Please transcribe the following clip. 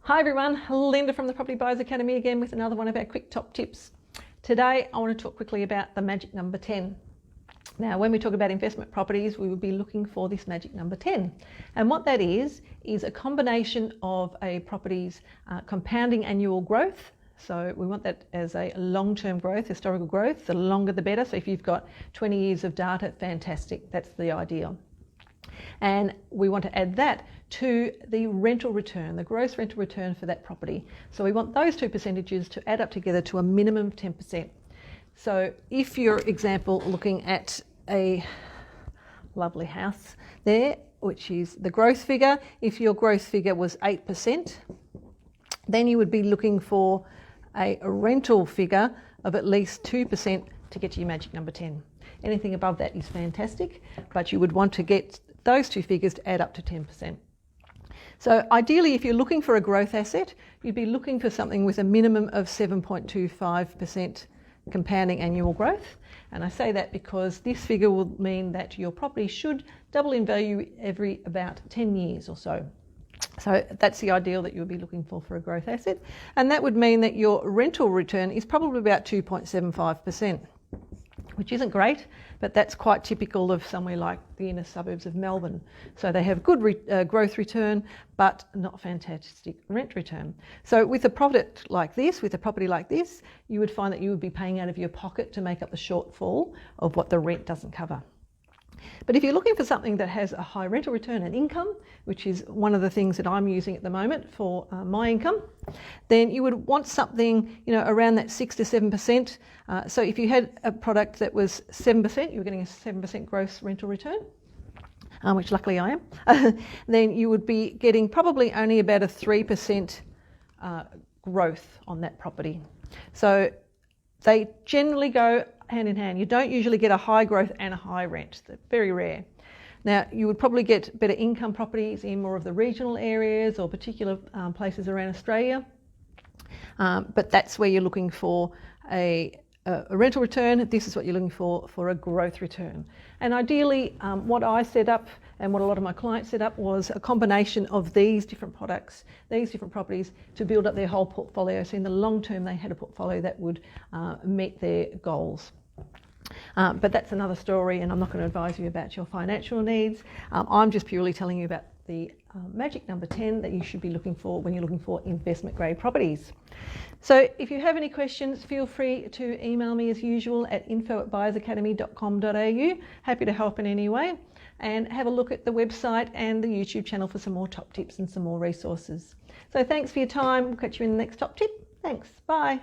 Hi everyone, Linda from the Property Buyers Academy again with another one of our quick top tips. Today I want to talk quickly about the magic number 10. Now when we talk about investment properties we will be looking for this magic number 10, and what that is a combination of a property's compounding annual growth. So we want that as a long-term growth, historical growth. The longer the better. So if you've got 20 years of data, fantastic, that's the ideal. And we want to add that to the rental return, the gross rental return for that property. So we want those two percentages to add up together to a minimum of 10%. So if you're, example, looking at a lovely house there, which is the growth figure, if your growth figure was 8%, then you would be looking for a rental figure of at least 2% to get to your magic number 10. Anything above that is fantastic, but you would want to get those two figures to add up to 10%. So ideally, if you're looking for a growth asset, you'd be looking for something with a minimum of 7.25% compounding annual growth. And I say that because this figure will mean that your property should double in value every about 10 years or so. So that's the ideal that you'll be looking for a growth asset. And that would mean that your rental return is probably about 2.75%. which isn't great, but that's quite typical of somewhere like the inner suburbs of Melbourne. So they have good growth return, but not fantastic rent return. So with a property like this, you would find that you would be paying out of your pocket to make up the shortfall of what the rent doesn't cover. But if you're looking for something that has a high rental return and income, which is one of the things that I'm using at the moment for my income, then you would want something, around that 6 to 7%. So if you had a product that was 7%, you were getting a 7% gross rental return, which luckily I am, then you would be getting probably only about a 3% growth on that property. So they generally go hand in hand. You don't usually get a high growth and a high rent. They're very rare. Now, you would probably get better income properties in more of the regional areas or particular places around Australia. But that's where you're looking for a rental return. This is what you're looking for a growth return. And ideally, what I set up and what a lot of my clients set up was a combination of these different products, these different properties, to build up their whole portfolio. So in the long term, they had a portfolio that would meet their goals. But that's another story, and I'm not going to advise you about your financial needs. I'm just purely telling you about the magic number 10 that you should be looking for when you're looking for investment grade properties. So if you have any questions, feel free to email me as usual at info@buyersacademy.com.au. Happy to help in any way, and have a look at the website and the YouTube channel for some more top tips and some more resources. So thanks for your time. We'll catch you in the next top tip. Thanks. Bye.